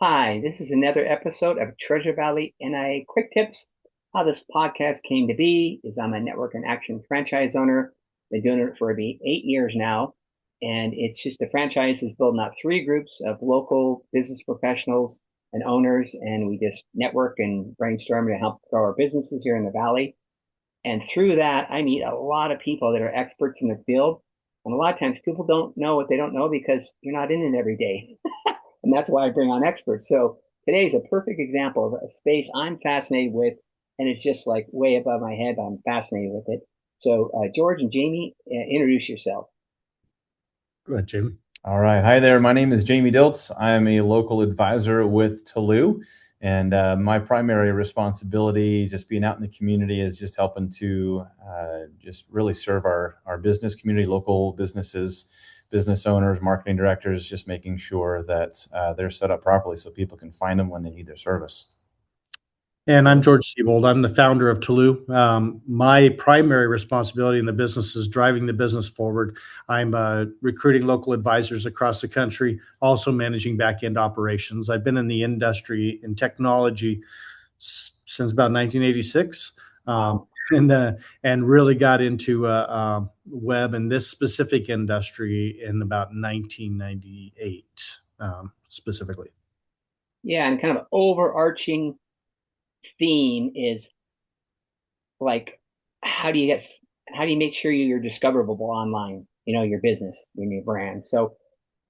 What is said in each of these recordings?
Hi, this is another episode of Treasure Valley NIA Quick Tips. How this podcast came to be is I'm a network and action franchise owner. Been doing it for maybe 8 years now. And it's just the franchise is building out three groups of local business professionals and owners. And we just network and brainstorm to help grow our businesses here in the Valley. And through that, I meet a lot of people that are experts in the field. And a lot of times people don't know what they don't know because you're not in it every day. And that's why I bring on experts. So today is a perfect example of a space I'm fascinated with, and it's just like way above my head, but I'm fascinated with it. So, George and Jamie, introduce yourself. Go ahead, Jamie. All right. Hi there. My name is Jamie Diltz. I am a local advisor with Talloo. And my primary responsibility, just being out in the community, is just helping to just really serve our business community, local businesses, business owners, marketing directors, just making sure that they're set up properly so people can find them when they need their service. And I'm George Siebold. I'm the founder of Talloo. My primary responsibility in the business is driving the business forward. I'm recruiting local advisors across the country, also managing back-end operations. I've been in the industry in technology since about 1986, and really got into web and this specific industry in about 1998, specifically. Yeah, and kind of overarching theme is like, how do you get, how do you make sure you're discoverable online? Your business and your brand. So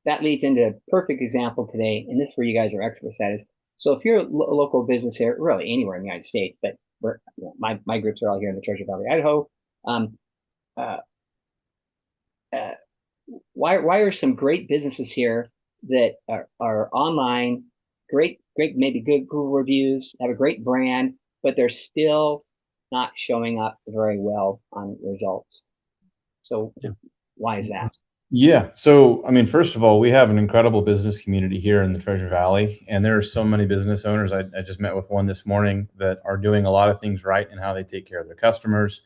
that leads into a perfect example today, and this is where you guys are experts at it. So if you're a local business here, really anywhere in the United States, but my groups are all here in the Treasure Valley, Idaho. Um, uh, uh, why are some great businesses here that are online, great, maybe good Google reviews, have a great brand, but they're still not showing up very well on results? So Yeah. why is that? Yeah. So, I mean, first of all, we have an incredible business community here in the Treasure Valley, and there are so many business owners. I just met with one this morning that are doing a lot of things right in how they take care of their customers.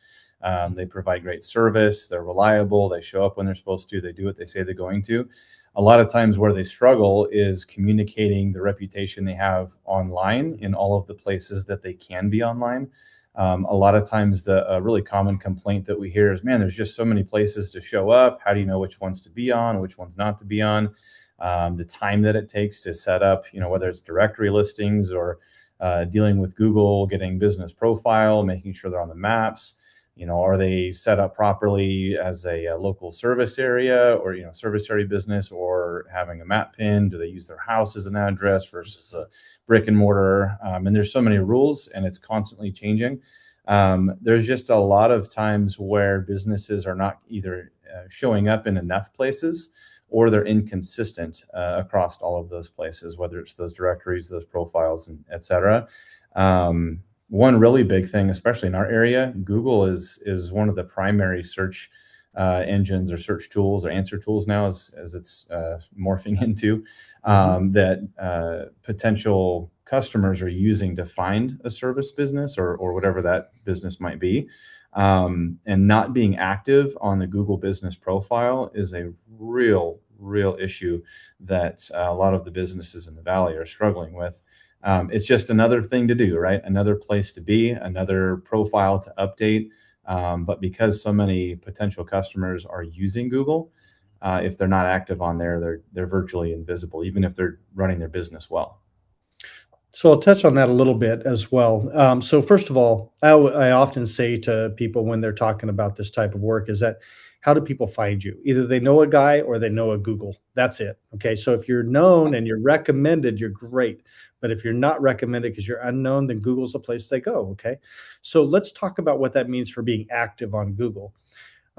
They provide great service. They're reliable. They show up when they're supposed to. They do what they say they're going to. A lot of times, where they struggle is communicating the reputation they have online in all of the places that they can be online. A lot of times, the really common complaint that we hear is, man, there's just so many places to show up. How do you know which ones to be on, which ones not to be on? The time that it takes to set up, whether it's directory listings or dealing with Google, getting business profile, making sure they're on the maps. Are they set up properly as a local service area or, service area business, or having a map pin? Do they use their house as an address versus a brick and mortar? And there's so many rules, and it's constantly changing. There's just a lot of times where businesses are not either showing up in enough places, or they're inconsistent across all of those places, whether it's those directories, those profiles, and et cetera. One really big thing, especially in our area, Google is one of the primary search engines or search tools or answer tools now, as it's morphing into, that potential customers are using to find a service business or whatever that business might be. And not being active on the Google business profile is a real issue that a lot of the businesses in the Valley are struggling with. It's just another thing to do, right? Another place to be, another profile to update. But because so many potential customers are using Google, if they're not active on there, they're virtually invisible, even if they're running their business well. So I'll touch on that a little bit as well. So first of all, I often say to people when they're talking about this type of work is that, how do people find you? Either they know a guy or they know a Google. That's it. Okay. So if you're known and you're recommended, you're great. But if you're not recommended because you're unknown, then Google's the place they go. Okay. So let's talk about what that means for being active on Google.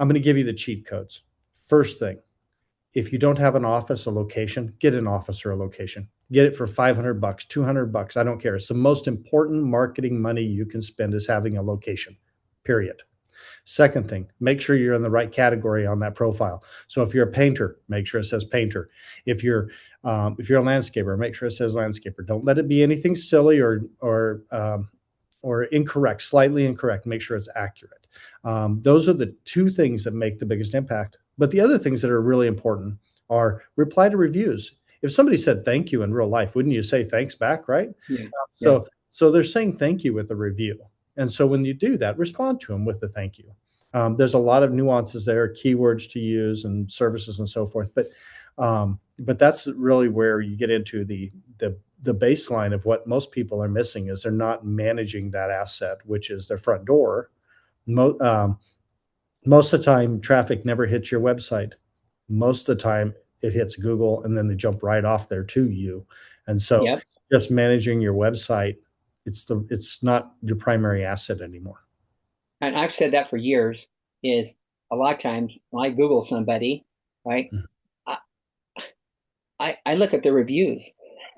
I'm going to give you the cheat codes. First thing, if you don't have an office, a location, get an office or a location. Get it for 500 bucks, 200 bucks. I don't care. It's the most important marketing money you can spend is having a location, period. Second thing, make sure you're in the right category on that profile. So if you're a painter, make sure it says painter. If you're a landscaper, make sure it says landscaper. Don't let it be anything silly or incorrect, slightly incorrect. Make sure it's accurate. Those are the two things that make the biggest impact. But the other things that are really important are reply to reviews. if somebody said thank you in real life, wouldn't you say thanks back, right? Yeah. Yeah. So they're saying thank you with a review. And so when you do that, respond to them with a thank you. There's a lot of nuances there, keywords to use and services and so forth. But that's really where you get into the baseline of what most people are missing is they're not managing that asset, which is their front door. Mo- um, Most of the time, traffic never hits your website. Most of the time, it hits Google, and then they jump right off there to you. And so, Yep. just managing your website, it's not your primary asset anymore. And I've said that for years, is a lot of times when I Google somebody, right, Mhm. I, I look at the reviews.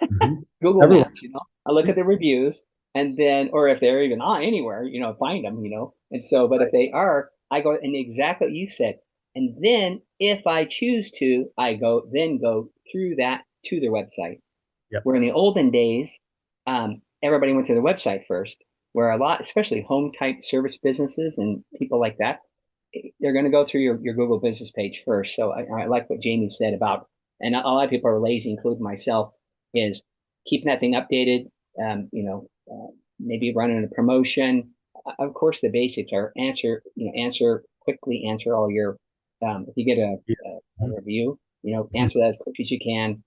Mhm. Google Everyone. Maps, I look at the reviews and then, or if they're even on anywhere, find them, And so, but if Right. they are, I go and exactly what you said. And then if I choose to, I go through that to their website. Yep. Where in the olden days, everybody went to their website first, where a lot, especially home type service businesses and people like that, they're going to go through your Google business page first. So I like what Jamie said about, and a lot of people are lazy, including myself, is keeping that thing updated. Maybe running a promotion. Of course, the basics are answer quickly, answer all your, if you get Yeah. a Mhm. review, Mhm. answer that as quick as you can.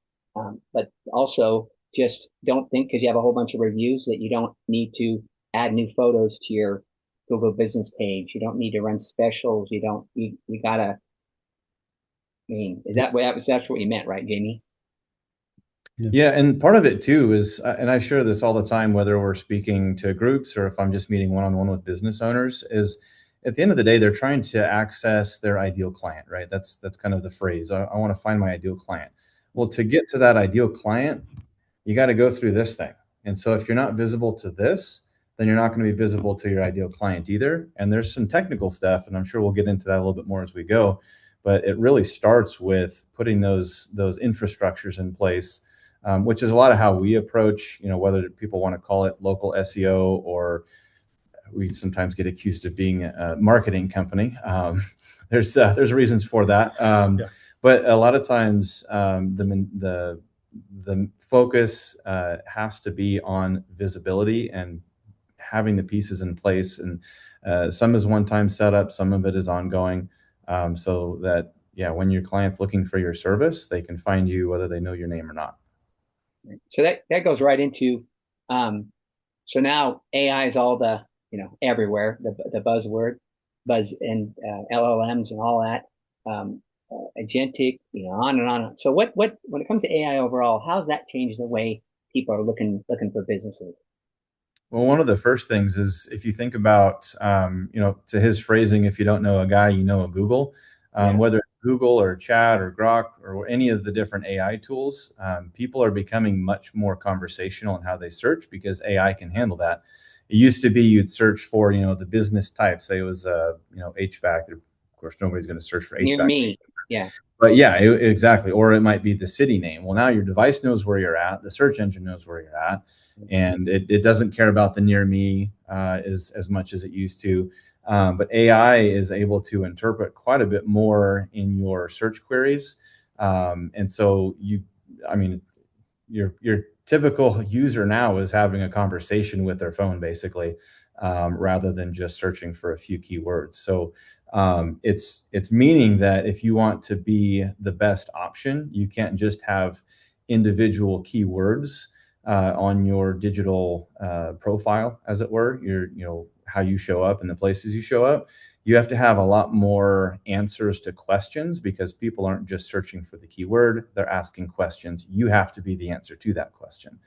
But also just don't think because you have a whole bunch of reviews that you don't need to add new photos to your Google business page. You don't need to run specials. You gotta, is Yeah. that's what you meant, right, Jamie? Yeah. Yeah, and part of it too is, and I share this all the time, whether we're speaking to groups or if I'm just meeting one-on-one with business owners, is at the end of the day, they're trying to access their ideal client, right? That's kind of the phrase. I want to find my ideal client. Well, to get to that ideal client, you got to go through this thing. And so if you're not visible to this, then you're not going to be visible to your ideal client either. And there's some technical stuff, and I'm sure we'll get into that a little bit more as we go. But it really starts with putting those infrastructures in place, which is a lot of how we approach, whether people want to call it local SEO, or we sometimes get accused of being a marketing company. There's reasons for that. Yeah. But a lot of times, the focus has to be on visibility and having the pieces in place. And some is one-time setup, some of it is ongoing, so that, yeah, when your client's looking for your service, they can find you whether they know your name or not. So that goes right into, so now AI is all the, everywhere, the buzzword, buzz and LLMs and all that, agentic, on and on. So when it comes to AI overall, how's that changed the way people are looking for businesses? Well, one of the first things is, if you think about, to his phrasing, if you don't know a guy, you know a Google. Yeah. Whether it's Google or Chat or Grok or any of the different AI tools, people are becoming much more conversational in how they search because AI can handle that. It used to be you'd search for, the business type. Say it was, HVAC. Of course, nobody's going to search for Near HVAC. me. Yeah. But yeah, exactly. Or it might be the city name. Well, now your device knows where you're at. The search engine knows where you're at, and it doesn't care about the near me as much as it used to. But AI is able to interpret quite a bit more in your search queries, and so I mean, your typical user now is having a conversation with their phone basically, rather than just searching for a few keywords. So it's meaning that if you want to be the best option, you can't just have individual keywords on your digital profile, as it were. How you show up and the places you show up. You have to have a lot more answers to questions, because people aren't just searching for the keyword; they're asking questions. You have to be the answer to that question.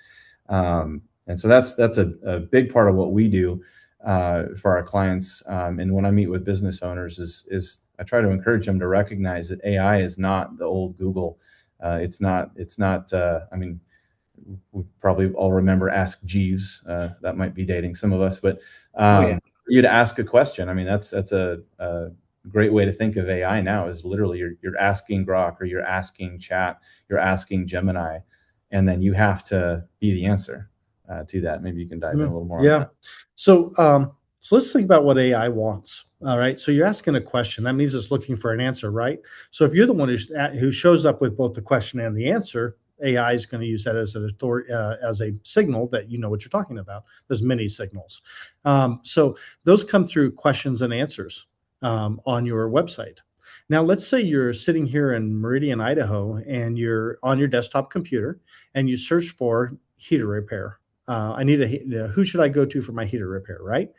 And so that's a big part of what we do for our clients. And when I meet with business owners, is I try to encourage them to recognize that AI is not the old Google. It's not. It's not. I mean, we probably all remember Ask Jeeves. That might be dating some of us, but Oh yeah. for you to ask a question. I mean, that's a great way to think of AI now. Is literally you're asking Grok, or you're asking Chat, you're asking Gemini, and then you have to be the answer to that. Maybe you can dive in a little more on Yeah. that. So let's think about what AI wants. All right. So you're asking a question. That means it's looking for an answer, right? So if you're the one who shows up with both the question and the answer, AI is going to use that as as a signal that you know what you're talking about. There's many signals. So those come through questions and answers on your website. Now, let's say you're sitting here in Meridian, Idaho, and you're on your desktop computer and you search for heater repair. I need who should I go to for my heater repair, right?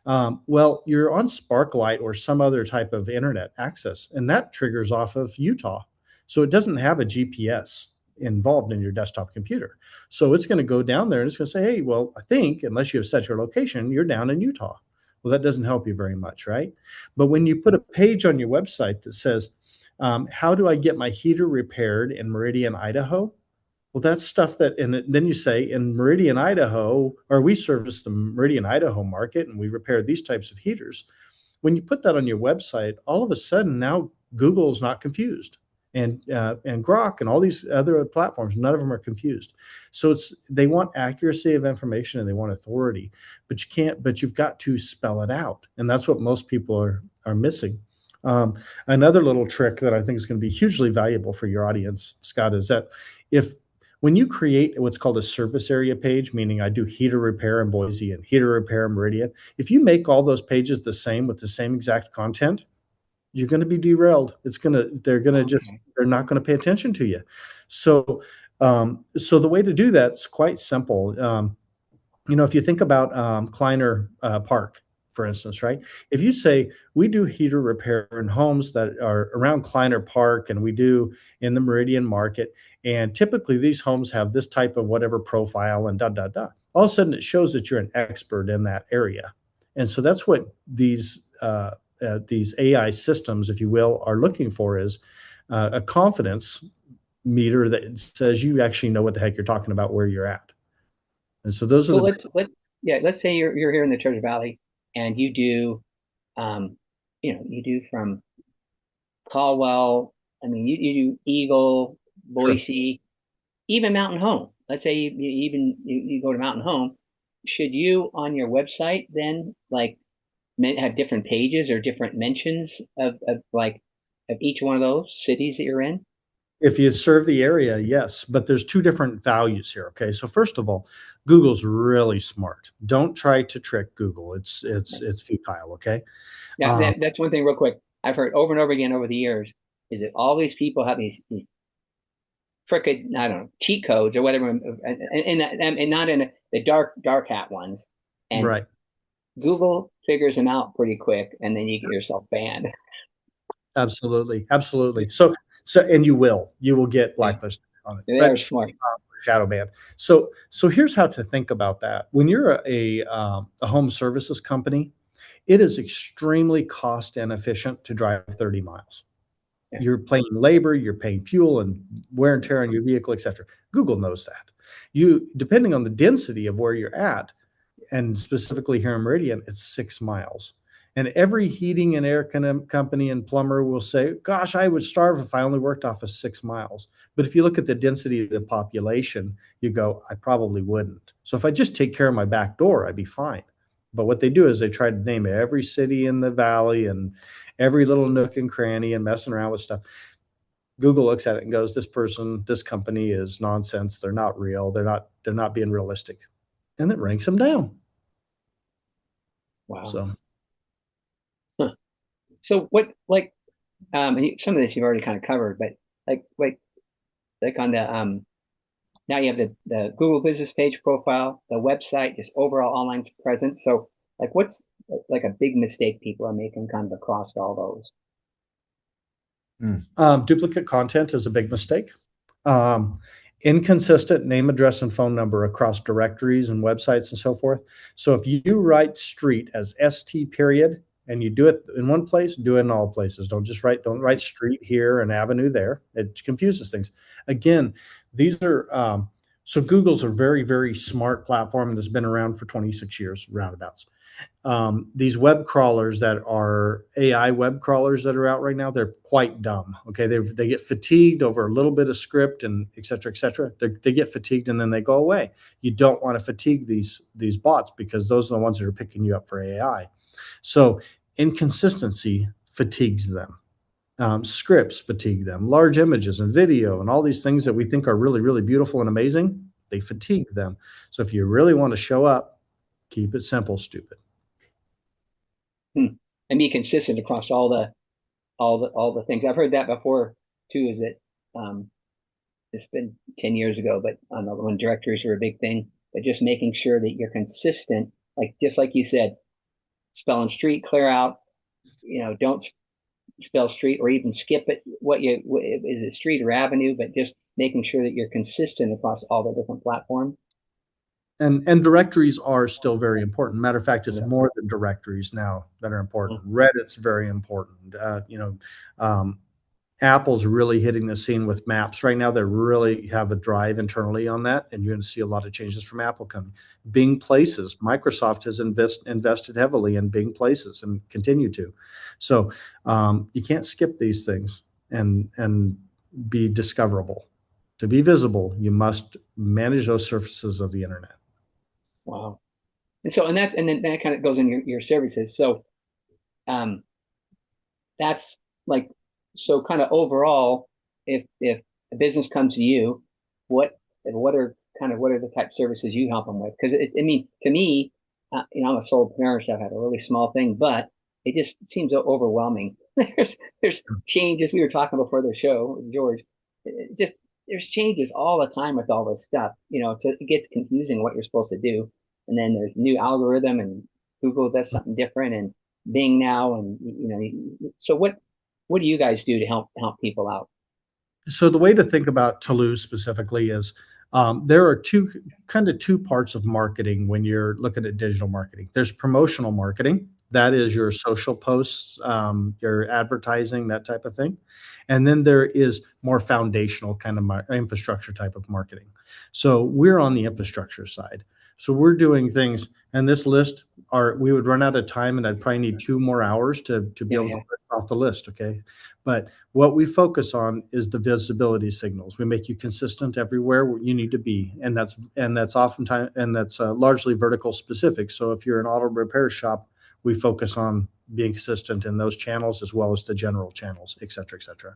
Well, you're on Sparklight or some other type of internet access, and that triggers off of Utah. So it doesn't have a GPS involved in your desktop computer. So it's going to go down there and it's going to say, hey, well, I think unless you have set your location, you're down in Utah. Well, that doesn't help you very much, right? But when you put a page on your website that says, how do I get my heater repaired in Meridian, Idaho? Well, that's stuff that, and then you say in Meridian, Idaho, or we service the Meridian, Idaho market, and we repair these types of heaters. When you put that on your website, all of a sudden now Google's not confused, and Grok and all these other platforms, none of them are confused. So they want accuracy of information and they want authority, but you can't. But you've got to spell it out, and that's what most people are missing. Another little trick that I think is going to be hugely valuable for your audience, Scott, is that when you create what's called a service area page, meaning I do heater repair in Boise and heater repair in Meridian, if you make all those pages the same with the same exact content, you're going to be derailed. They're not going to pay attention to you. So the way to do that is quite simple. If you think about Kleiner Park, for instance, right? If you say we do heater repair in homes that are around Kleiner Park and we do in the Meridian market, and typically these homes have this type of whatever profile and all of a sudden it shows that you're an expert in that area. And so that's what these AI systems, if you will, are looking for, is a confidence meter that says you actually know what the heck you're talking about where you're at. And so those are let's say you're here in the Treasure Valley and you do you do from Caldwell, I mean you do Eagle, Boise, sure, even Mountain Home. Let's say you go to Mountain Home. Should you on your website then have different pages or different mentions of each one of those cities that you're in? If you serve the area, yes, but there's two different values here. Okay, so first of all, Google's really smart. Don't try to trick Google. It's futile. Okay. Yeah, that's one thing real quick. I've heard over and over again over the years is that all these people have these crooked, I don't know, cheat codes or whatever, and not in the dark hat ones. And right. Google figures them out pretty quick, and then you get yourself banned. Absolutely. So and you will get blacklisted on it. They're smart. Shadow ban. So here's how to think about that. When you're a home services company, it is extremely cost inefficient to drive 30 miles. Yeah. You're paying labor, you're paying fuel and wear and tear on your vehicle, etc. Google knows that. Depending on the density of where you're at, and specifically here in Meridian, it's 6 miles. And every heating and air company and plumber will say, gosh, I would starve if I only worked off of 6 miles. But if you look at the density of the population, you go, I probably wouldn't. So if I just take care of my back door, I'd be fine. But what they do is they try to name every city in the valley and every little nook and cranny and messing around with stuff. Google looks at it and goes, this company is nonsense. They're not real. They're not being realistic. And it ranks them down. Wow. So what, some of this you've already kind of covered, but on the now you have the Google business page profile, the website, just overall online presence. So what's a big mistake people are making kind of across all those? Duplicate content is a big mistake. Inconsistent name, address, and phone number across directories and websites and so forth. So if you write street as ST period, and you do it in one place, do it in all places. Don't write street here and avenue there. It confuses things. Again, these are, so Google's a very, very smart platform that's been around for 26 years, roundabouts. These web crawlers that are AI web crawlers that are out right now, they're quite dumb. Okay. They get fatigued over a little bit of script and et cetera, et cetera. They get fatigued and then they go away. You don't want to fatigue these bots because those are the ones that are picking you up for AI. So inconsistency fatigues them. Scripts fatigue them. Large images and video and all these things that we think are really, really beautiful and amazing, they fatigue them. So if you really want to show up, keep it simple, stupid. Hmm. And be consistent across all the things. I've heard that before too. Is that it's been 10 years ago, but when directories were a big thing, but just making sure that you're consistent, like just like you said, spelling street clear out. Don't spell street or even skip it. Is it street or avenue? But just making sure that you're consistent across all the different platforms. And directories are still very important. Matter of fact, it's Yeah. more than directories now that are important. Reddit's very important. Apple's really hitting the scene with maps right now. They really have a drive internally on that, and you're going to see a lot of changes from Apple coming. Bing Places, Microsoft has invested heavily in Bing Places and continue to. So you can't skip these things and be discoverable. To be visible, you must manage those surfaces of the internet. Wow. And then that kind of goes in your services. So um, that's like, so kind of overall, if a business comes to you, what are the type of services you help them with? Because I mean, to me, I'm a solopreneur, so I've had a really small thing, but it just seems overwhelming. There's changes. We were talking before the show, George. Just there's changes all the time with all this stuff. It gets confusing what you're supposed to do. And then there's new algorithm, and Google does something different, and Bing now, and so what do you guys do to help people out? So the way to think about Talloo specifically is there are two parts of marketing when you're looking at digital marketing. There's promotional marketing. That is your social posts, your advertising, that type of thing. And then there is more foundational kind of infrastructure type of marketing. So we're on the infrastructure side. So we're doing things, and this list we would run out of time, and I'd probably need 2 more hours to be Yeah, able to yeah. list off the list. Okay. But what we focus on is the visibility signals. We make you consistent everywhere where you need to be, and that's oftentimes and that's largely vertical specific. So if you're an auto repair shop, we focus on being consistent in those channels as well as the general channels, et cetera, et cetera.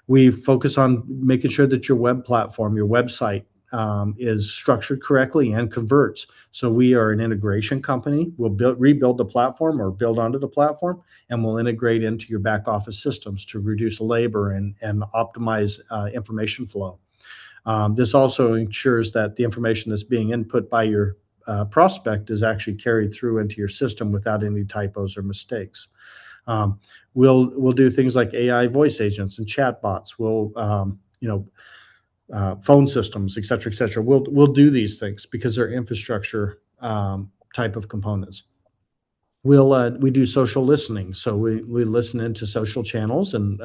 We focus on making sure that your web platform, your website, is structured correctly and converts. So we are an integration company. We'll rebuild the platform or build onto the platform, and we'll integrate into your back office systems to reduce labor and optimize information flow. This also ensures that the information that's being input by your prospect is actually carried through into your system without any typos or mistakes. We'll do things like AI voice agents and chatbots. Phone systems, et cetera, et cetera. We'll do these things because they're infrastructure type of components. We do social listening, so we listen into social channels, and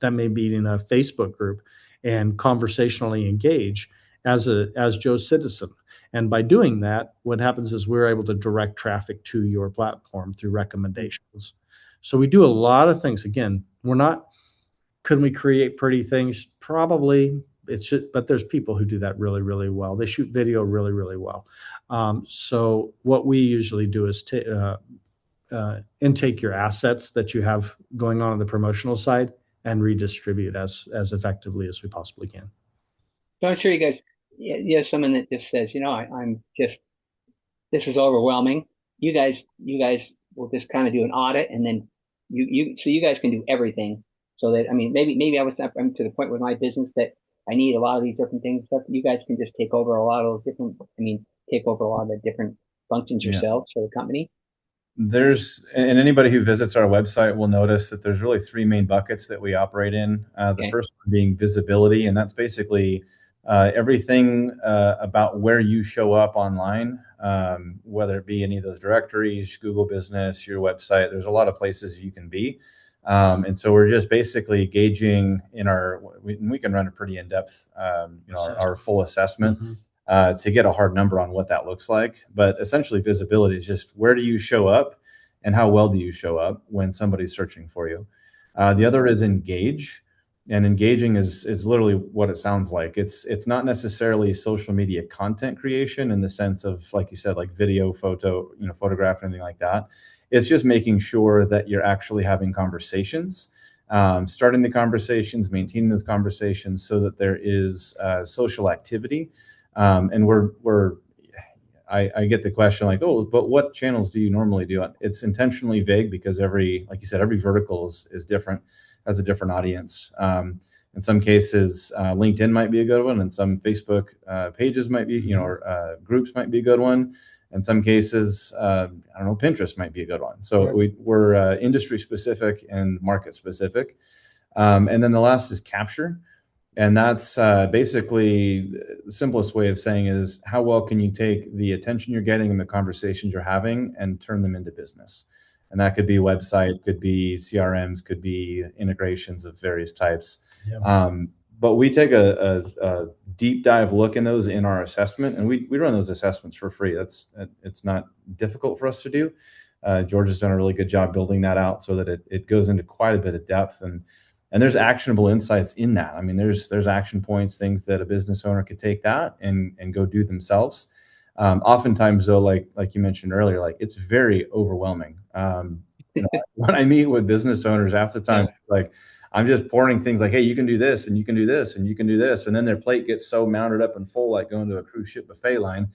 that may be in a Facebook group, and conversationally engage as Joe's citizen. And by doing that, what happens is we're able to direct traffic to your platform through recommendations. So we do a lot of things. Again, we're not. Could we create pretty things? Probably. It's just, but there's people who do that really, really well. They shoot video really, really well. So what we usually do is intake your assets that you have going on the promotional side and redistribute as effectively as we possibly can. So I'm sure you have someone that just says, I'm just, this is overwhelming. You guys will just kind of do an audit, and then so you guys can do everything. So that, I mean, maybe I'm to the point with my business that I need a lot of these different things, but you guys can just take over a lot of those different, take over a lot of the different functions Yeah. yourselves for the company. And anybody who visits our website will notice that there's really three main buckets that we operate in. The Okay. first one being visibility, and that's basically everything about where you show up online, whether it be any of those directories, Google Business, your website. There's a lot of places you can be. And so we're just basically gauging we can run a pretty in-depth, our full assessment. Mm-hmm. To get a hard number on what that looks like. But essentially visibility is just where do you show up and how well do you show up when somebody's searching for you. The other is engage. And engaging is literally what it sounds like. It's not necessarily social media content creation in the sense of, like you said, like video, photo, photograph, anything like that. It's just making sure that you're actually having conversations starting the conversations, maintaining those conversations so that there is social activity. And I get the question like, oh, but what channels do you normally do? It's intentionally vague because like you said, every vertical is different, has a different audience. In some cases, LinkedIn might be a good one, and some Facebook pages might be, or groups might be a good one. In some cases, I don't know, Pinterest might be a good one. So we're industry specific and market specific. And then the last is capture. And that's basically the simplest way of saying is how well can you take the attention you're getting and the conversations you're having and turn them into business? And that could be website, could be CRMs, could be integrations of various types. Yeah. But we take a deep dive look in those in our assessment, and we run those assessments for free. It's not difficult for us to do. George has done a really good job building that out so that it goes into quite a bit of depth, and there's actionable insights in that. I mean, there's action points, things that a business owner could take that and go do themselves. Oftentimes, though, like you mentioned earlier, like it's very overwhelming. When I meet with business owners, half the time it's like I'm just pouring things like, hey, you can do this, and you can do this, and you can do this, and then their plate gets so mounted up and full, like going to a cruise ship buffet line.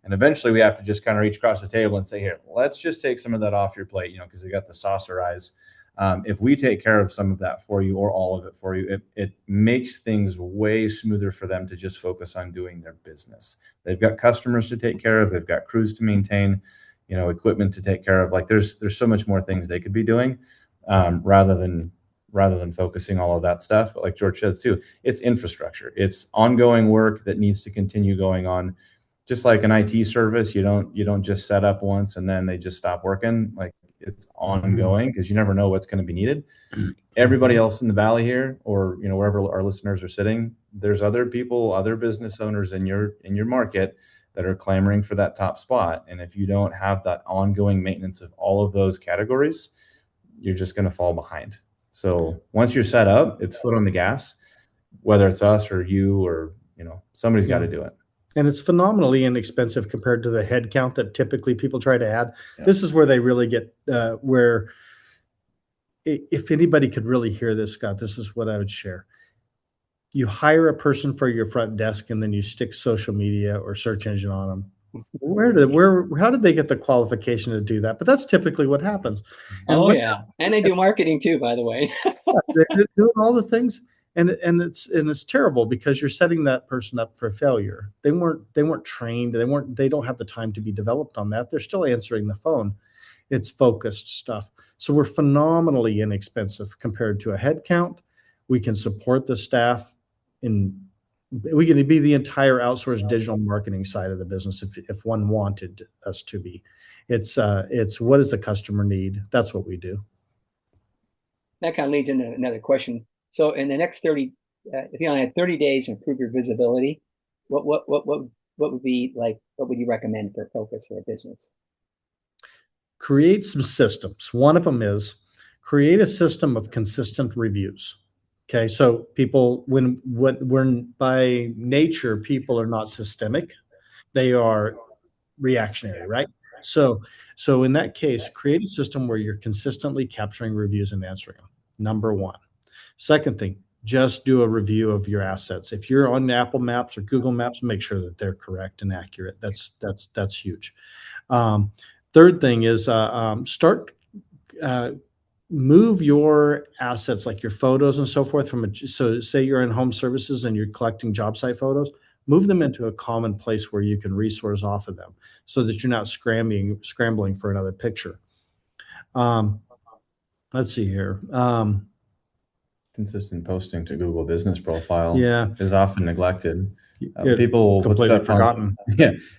And eventually, we have to just kind of reach across the table and say, here, let's just take some of that off your plate, because they got the saucer eyes. If we take care of some of that for you or all of it for you, it makes things way smoother for them to just focus on doing their business. They've got customers to take care of. They've got crews to maintain, equipment to take care of. Like there's so much more things they could be doing rather than focusing all of that stuff. But like George said too, it's infrastructure. It's ongoing work that needs to continue going on. Just like an IT service, you don't just set up once and then they just stop working. Like it's ongoing because you never know what's going to be needed. Everybody else in the valley here, or wherever our listeners are sitting, there's other people, other business owners in your market that are clamoring for that top spot. And if you don't have that ongoing maintenance of all of those categories, you're just going to fall behind. So once you're set up, it's foot on the gas, whether it's us or you or somebody's got to do it. And it's phenomenally inexpensive compared to the head count that typically people try to add. Yeah. This is where they really get where if anybody could really hear this, Scott, this is what I would share. You hire a person for your front desk and then you stick social media or search engine on them. How did they get the qualification to do that? But that's typically what happens. And and they do marketing too, by the way. They're doing all the things. And it's terrible because you're setting that person up for failure. They weren't trained. They don't have the time to be developed on that. They're still answering the phone. It's focused stuff. So we're phenomenally inexpensive compared to a head count. We can support the staff we can be the entire outsourced digital marketing side of the business if one wanted us to be. It's what does the customer need? That's what we do. That kind of leads into another question. So in the next 30, if you only had 30 days to improve your visibility, what would be like? What would you recommend for focus for a business? Create some systems. One of them is create a system of consistent reviews. Okay, so people, when by nature people are not systemic, they are reactionary, right? So in that case, create a system where you're consistently capturing reviews and answering them. Number one. Second thing, just do a review of your assets. If you're on Apple Maps or Google Maps, make sure that they're correct and accurate. That's huge. Third thing is move your assets like your photos and so forth so say you're in home services and you're collecting job site photos, move them into a common place where you can resource off of them so that you're not scrambling for another picture. Let's see here. Consistent posting to Google Business Profile is often neglected. People will completely forgotten.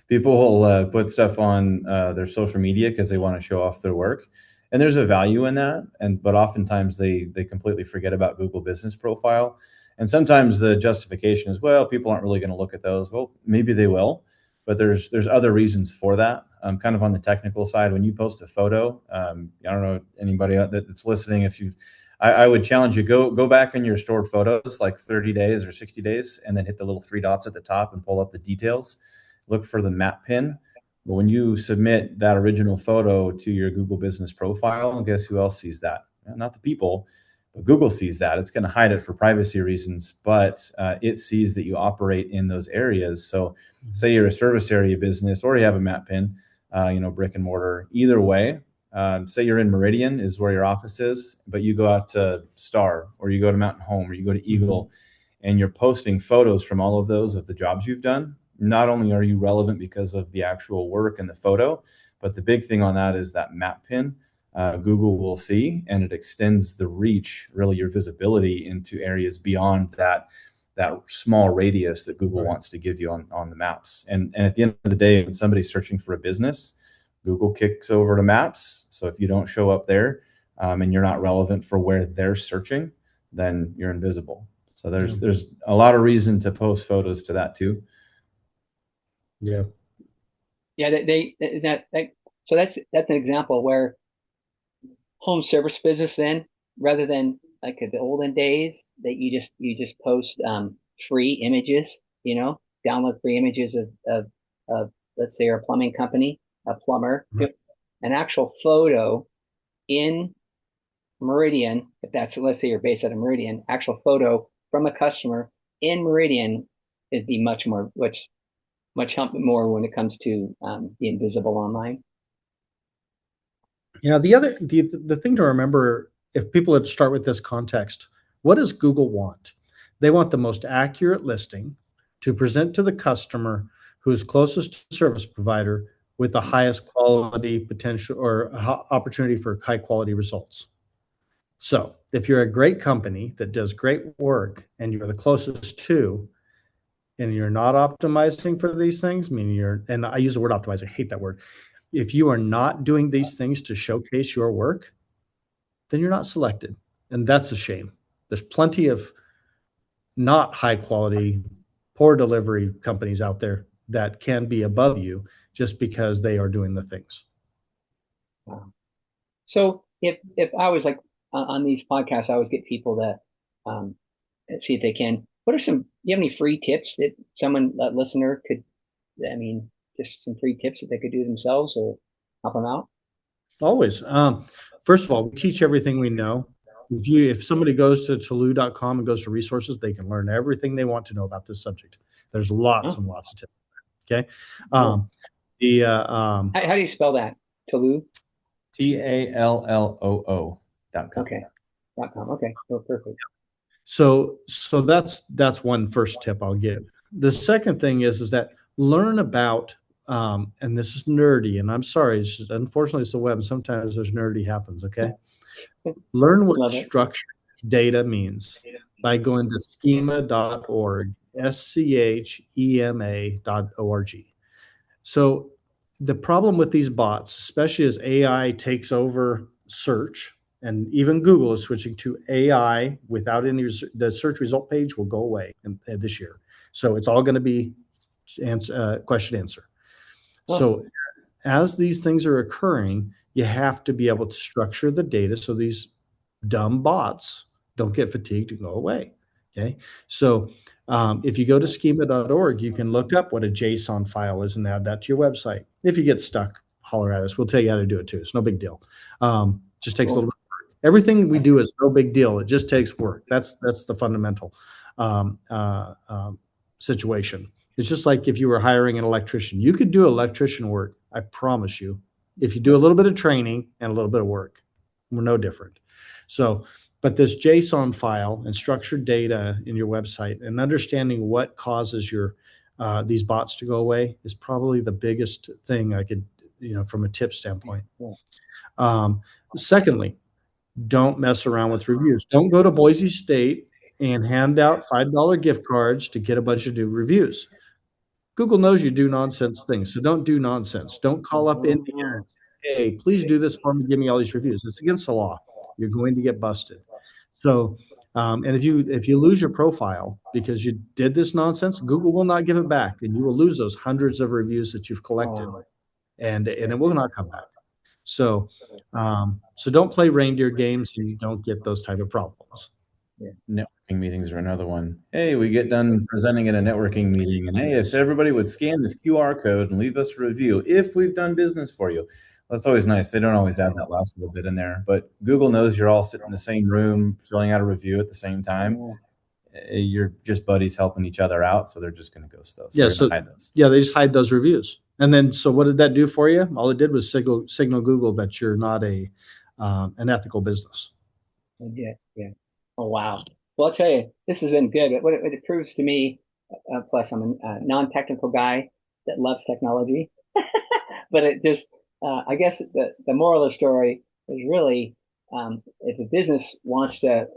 People will put stuff on their social media because they want to show off their work, and there's a value in that. But oftentimes they completely forget about Google Business Profile, and sometimes the justification is, well, people aren't really going to look at those. Well, maybe they will, but there's other reasons for that. Kind of on the technical side, when you post a photo, I don't know anybody that's listening, if you've I would challenge you, go back in your stored photos like 30 days or 60 days and then hit the little 3 dots at the top and pull up the details. Look for the map pin. But when you submit that original photo to your Google Business Profile, guess who else sees that? Not the people, But Google sees that. It's going to hide it for privacy reasons, but it sees that you operate in those areas. So say you're a service area business or you have a map pin, brick and mortar, either way. Say you're in Meridian is where your office is, but you go out to Star or you go to Mountain Home or you go to Eagle, and you're posting photos from all of those of the jobs you've done. Not only are you relevant because of the actual work and the photo, but the big thing on that is that map pin. Google will see, and it extends the reach, really your visibility into areas beyond that small radius that Google wants to give you on the maps. And at the end of the day, when somebody's searching for a business, Google kicks over to maps. So if you don't show up there and you're not relevant for where they're searching, then you're invisible. So there's a lot of reason to post photos to that too. Yeah. Yeah, so that's an example where home service business then, rather than like the olden days that you just post free images, download free images of let's say our plumbing company, a plumber, an actual photo in Meridian, if that's, let's say you're based out of Meridian, actual photo from a customer in Meridian is be much more when it comes to being visible online. Yeah, the thing to remember, if people had to start with this context, what does Google want? They want the most accurate listing to present to the customer who is closest to service provider with the highest quality potential or opportunity for high quality results. So if you're a great company that does great work and you're the closest to, and you're not optimizing for these things, and I use the word optimize, I hate that word. If you are not doing these things to showcase your work, then you're not selected. And that's a shame. There's plenty of not high quality, poor delivery companies out there that can be above you just because they are doing the things. Wow. So if I was like on these podcasts, I always get people to see if they can. Do you have any free tips that a listener could, just some free tips that they could do themselves or help them out? Always. First of all, we teach everything we know. If somebody goes to Talloo.com and goes to resources, they can learn everything they want to know about this subject. There's lots and lots of tips. Okay. Cool. How do you spell that? Talloo? TALLOO.com. Okay. .com. Okay. Oh, perfect. So that's one first tip I'll give. The second thing is that learn about, and this is nerdy, and I'm sorry, unfortunately it's the web, and sometimes there's nerdy happens, okay? Learn what structured data means by going to schema.org, schema.org. So the problem with these bots, especially as AI takes over search, and even Google is switching to AI without the search result page will go away this year. So it's all going to be question answer. So as these things are occurring, you have to be able to structure the data so these dumb bots don't get fatigued and go away. Okay. So if you go to schema.org, you can look up what a JSON file is and add that to your website. If you get stuck, holler at us. We'll tell you how to do it too. It's no big deal. Just takes a little bit of work. Everything we do is no big deal. It just takes work. That's the fundamental situation. It's just like if you were hiring an electrician. You could do electrician work, I promise you, if you do a little bit of training and a little bit of work. We're no different. So, but this JSON file and structured data in your website and understanding what causes these bots to go away is probably the biggest thing I could, from a tip standpoint. Secondly, don't mess around with reviews. Don't go to Boise State and hand out $5 gift cards to get a bunch of new reviews. Google knows you do nonsense things, so don't do nonsense. Don't call up India and say, hey, please do this for me, give me all these reviews. It's against the law. You're going to get busted. So, and if you lose your profile because you did this nonsense, Google will not give it back, and you will lose those hundreds of reviews that you've collected, and it will not come back. So, so don't play reindeer games, and you don't get those type of problems. Yeah. Networking meetings are another one. Hey, we get done presenting at a networking meeting, and hey, if everybody would scan this QR code and leave us a review, if we've done business for you, That's always nice. They don't always add that last little bit in there, but Google knows you're all sitting in the same room, filling out a review at the same time. Yeah. You're just buddies helping each other out, so they're just going to ghost those. Yeah. They're going So to hide those. yeah, they just hide those reviews. And then, so what did that do for you? All it did was signal Google that you're not an ethical business. Yeah, yeah. Oh, wow. Well, I'll tell you, this has been good. What it proves to me, plus I'm a non-technical guy that loves technology, but it just, I guess the moral of the story is really, if a business wants to,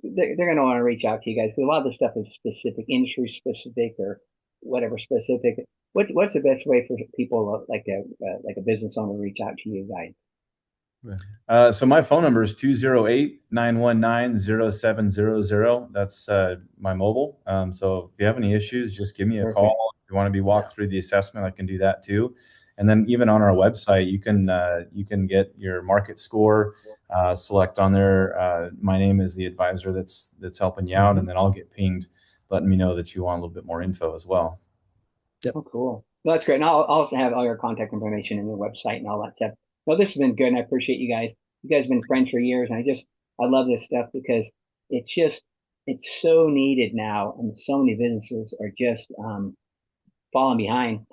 they're going to want to reach out to you guys because a lot of the stuff is specific, industry specific or whatever specific. What's the best way for people like a business owner to reach out to you guys? So my phone number is 208-919-0700. That's my mobile. So if you have any issues, just give me a Perfect. call. If you want to be walked through the assessment, I can do that too. And then even on our website, you can get your market score, select on there. My name is the advisor that's helping you out, and then I'll get pinged, letting me know that you want a little bit more info as well. Yep. Oh, cool. Well, that's great. And I'll also have all your contact information and your website and all that stuff. Well, this has been good, and I appreciate you guys. You guys have been friends for years, and I love this stuff because it's just it's so needed now, and so many businesses are just falling behind.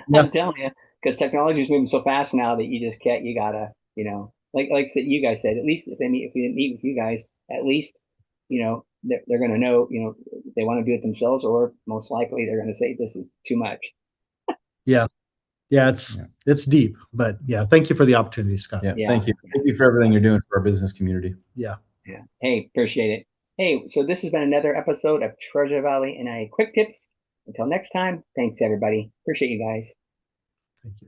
Yeah. I'm telling you, because technology is moving so fast now that you just can't. You gotta, like you guys said. At least if we meet with you guys, at least they're going to know, they want to do it themselves, or most likely they're going to say this is too much. Yeah. Yeah. It's deep, but yeah. Thank you for the opportunity, Scott. Yeah. Yeah. Thank you. Thank you for everything you're doing for our business community. Yeah. Yeah. Hey, appreciate it. Hey, so this has been another episode of Treasure Valley NIA Quick Tips. Until next time, thanks everybody. Appreciate you guys. Thank you.